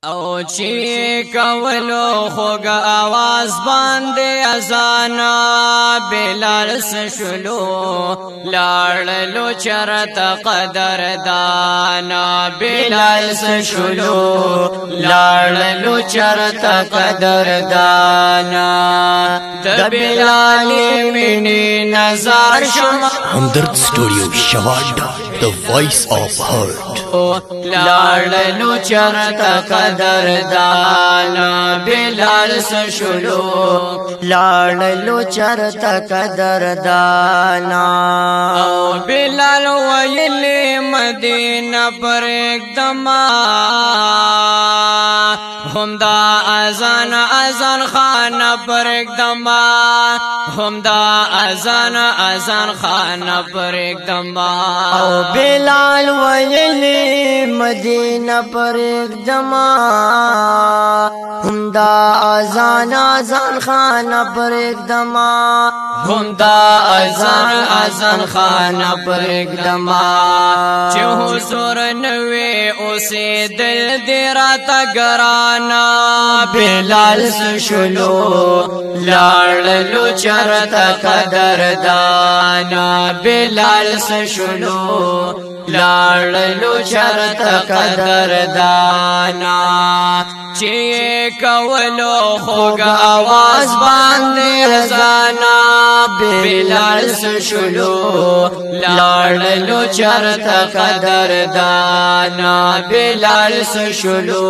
او چی کولو خوگ آواز باندې ازانا بلال سشلو لاړلو چرته قدر دانا بلال سشلو لاړلو چرته قدر دانا د بلال منی نظر شم हमदर्द स्टूडियो शवाडा the voice of hurt لاړلو چرته قدر دانا بلال سشلو لاړلو چرته قدر دانا او بلال ویلی مدینه پر اقدما هم دا اذان خان پر اقدما هم دا اذان خان پر اقدما او بلال ویلی مدینه پر اقدما هم دا اذان خان پر اقدما هم دا اذان خان پر اقدما چې حضور نوې اوسې دل دې راته ګرانا بلال سشلو لاړلو چرته قدر دانا بلال سشلو لاړلو چرته قدر دانا چې کولو خوږ आवाज باندې رضانا بلال سشلو لاړلو چرته قدر دانا بلال سشلو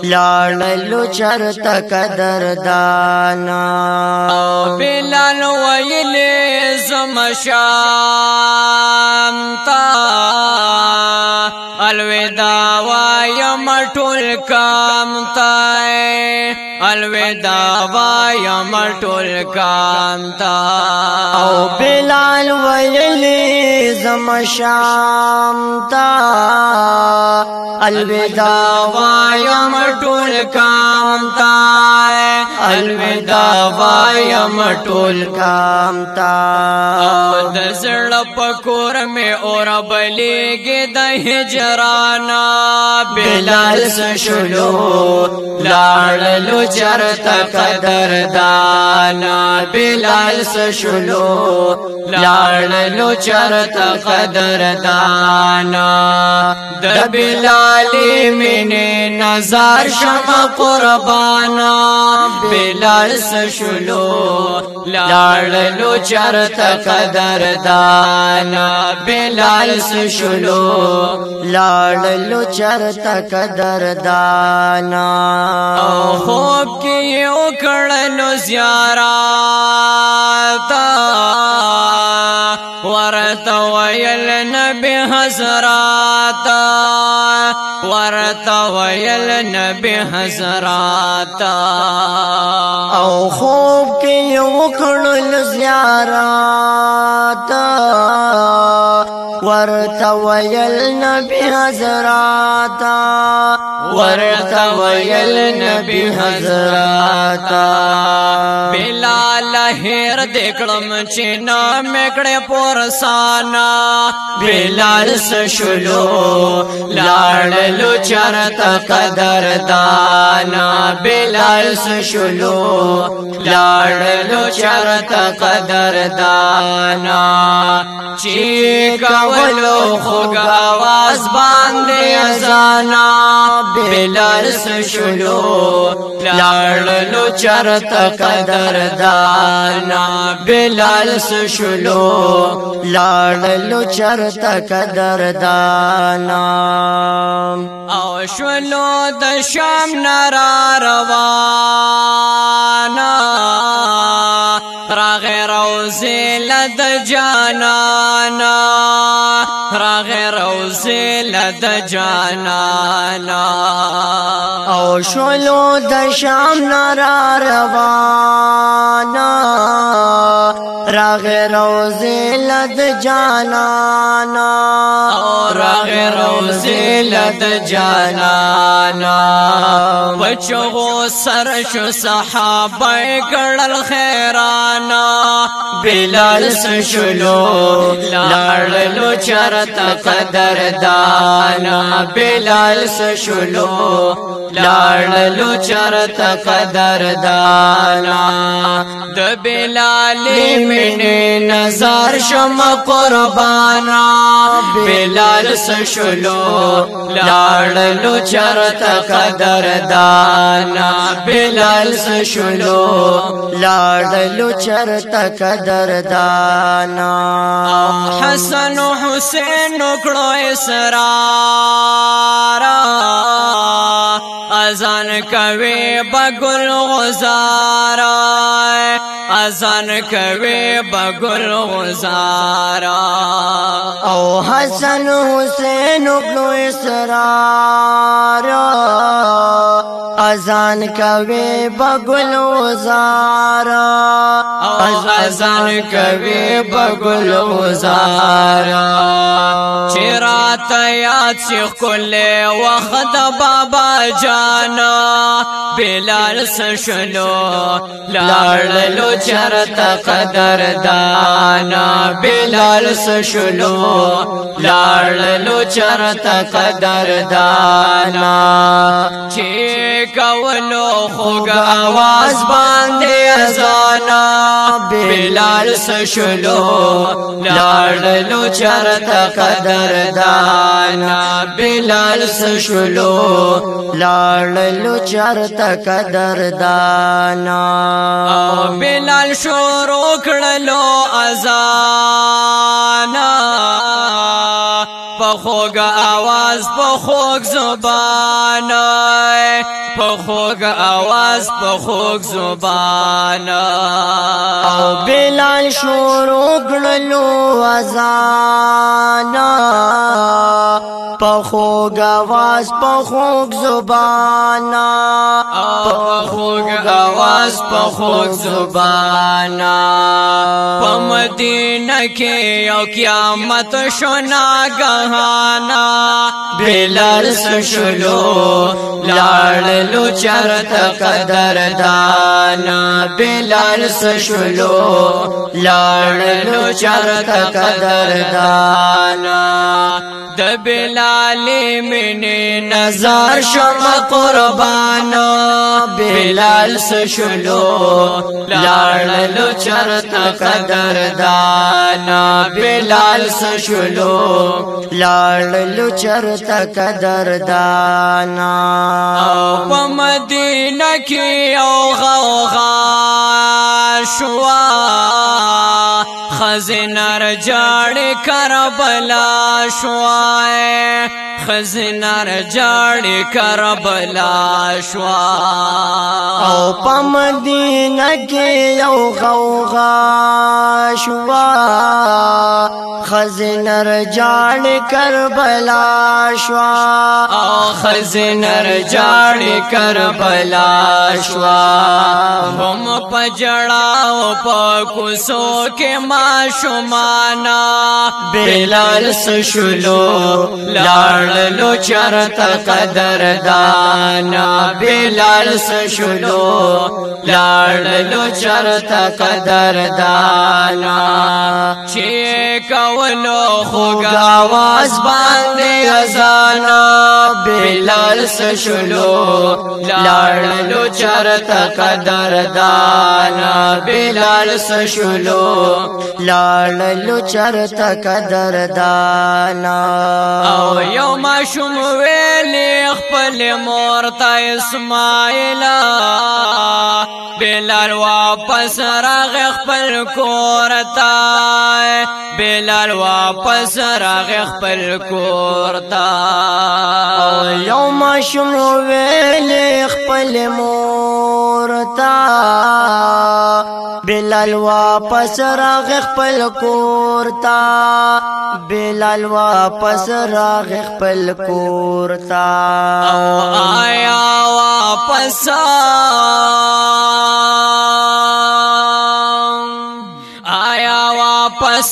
لاړلو چرته قدر دانا بلال ویلی زم شام تا الوداع وایم ټول کام تا الوداع وایم ټول کام تا او بلال ویلی زم شام تا الوداع وایم ټول کام تا الوداع وایم ټول کام تا او د زړه پکور مې اور بلیږي د هجرانا بلال سشلو لاړلو چرته قدر دانا بلال سشلو لاړلو چرته قدر دانا د بلال مینه نظر شم قربانا بلال سشلو لاړلو چرته قدر دانا بلال سشلو لاړلو چرته قدر دانا او خوب کې وکړلو زیارت ورته ویل نبی حضرات ورته ویل نبی حضرات او خوب کې وکړلو زیارت ورته ویل نبی حضرات ورته ویل نبی حضرات بلال هیر دکړم چې نام کړه پورسانا بلال سشلو لاړلو چرته قدر دانا بلال سشلو لاړلو چرته قدر دانا چې کولو خوږ आवाज باندې ازانا بلال سشلو لاړلو چرته قدر دانا بلال سشلو لاړلو چرته قدر دانا او شلو د شام نارا روانا راغ روزه لد جانانا راغ روزه لد جانانا او او شولو د شام نارا روانا راغ روزی لد جانانا راغ روزی لد جانانا بچو سرشو صحابه کڑل خیرانا بلال سشلو لارلو چرتا قدردانا بلال سشلو لارلو چرتا قدردانا د بلال من نظر شم قربانا بلال سشلو لارلو چرتا قدردانا بلال سشلو لارلو چرتا قدردانا حسن و حسین نکڑو اسرارا اذان کوي بگل غزارا اذان کوي بگل غزارا او حسن حسین ابن اسرارا اذان کوي بگل غزارا اذان کوي بگل غزارا چرات یاد شیخ کل وخت بابا جانا بلال سشلو لارلو چرتا قدردانا بلال سشلو لارلو چرتا قدردانا چی کولو خوگ آواز باندے ازانا بلال سشلو لارلو چرتا قدردانا بلال سشلو لارلو چرتا قدردانا بلال شروع کړلو ازانا پخوگ آواز پخوگ زبان پخوگ آواز پخوگ زبان او بلال شروع کړلو ازانا پخوگ آواز پخوگ زبانا پخوگ آواز پخوگ زبانا په مدینه کې یو قیامت شو ناګهانا بلال سشلو لاړلو چرته قدردانا بلال سشلو لاړلو چرته قدردانا د بلال من نظر شم قربانا بلال سشلو لاړلو چرته قدردانا بلال سشلو لاړلو چرته قدردانا په مدینه کې او غوغا شوا خزنر جاړ کربلا شوا خزنر جاړ کربلا شوا او په مدینه کې یو غوغا شوا خزنر جاړ کربلا شوا او خزنر جاړ کربلا شوا هم پجړاو په کوسو کې ما شمانا بلال سشلو لاړلو چرته قدردانا بلال سشلو لاړلو چرته قدردانا چې کولو خوږ آواز باندې ازانا بلال سشلو لاړلو چرته قدردانا بلال سشلو لاړلو چرته قدردانا او یو ماشوم ویلی خپل مور ته اسماعیلا بلال واپس راغ خپل کور ته بلال واپس راغ خپل کور ته یو ماشوم ویلی خپل مور ته بلال واپس راغ خپل کور ته بلال واپس راغ خپل کور ته آیا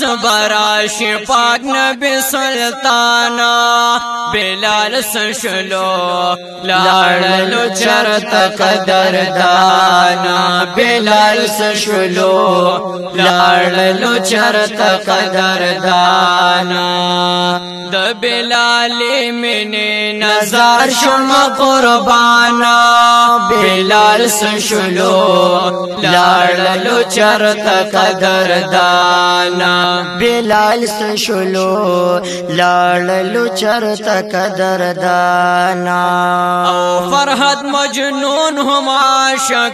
پاس براش پاک نبی سلطانا بلال سشلو لاړلو چرته قدردانا بلال سشلو لاړلو چرته قدردانا د بلال مینه نظر شم قربانا بلال سشلو لاړلو چرته قدردانا بلال سشلو لاړلو چرته قدردانا او فرحت مجنون هم عاشقانو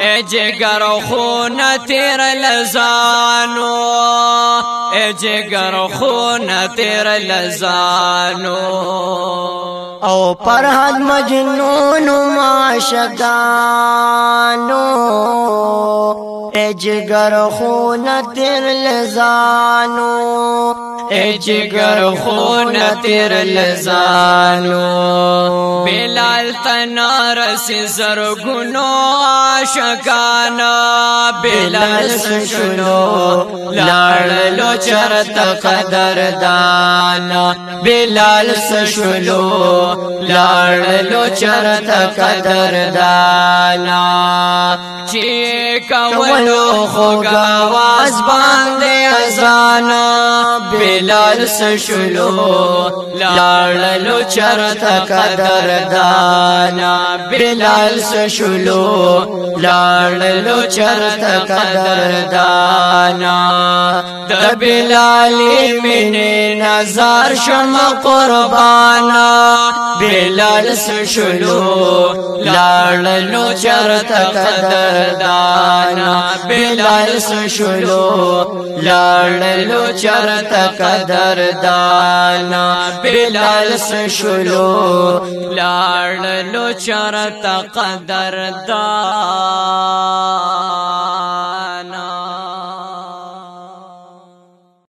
اے جگر خون تیر لزانو اے جگر خون تیر لزانو او فرحت مجنون عاشقانو اے جگر خون تیر لزانو اے جگر خون تیر لزانو بلال تنارس زرگنو عاشقانا بلال سشلو لاړلو چرته قدردانا بلال سشلو لاړلو چرته قدردانا چې کولو خوږه आवाज باندې اذانا بلال سشلو لاړلو چرته قدردانا بلال سشلو لاړلو چرته قدردانا د بلال مینه نظر شم قربانا بلال سشلو لاړلو چرته قدردانا بلال سشلو لاړلو چرته قدردانا بلال سشلو لاړلو چرته قدردانا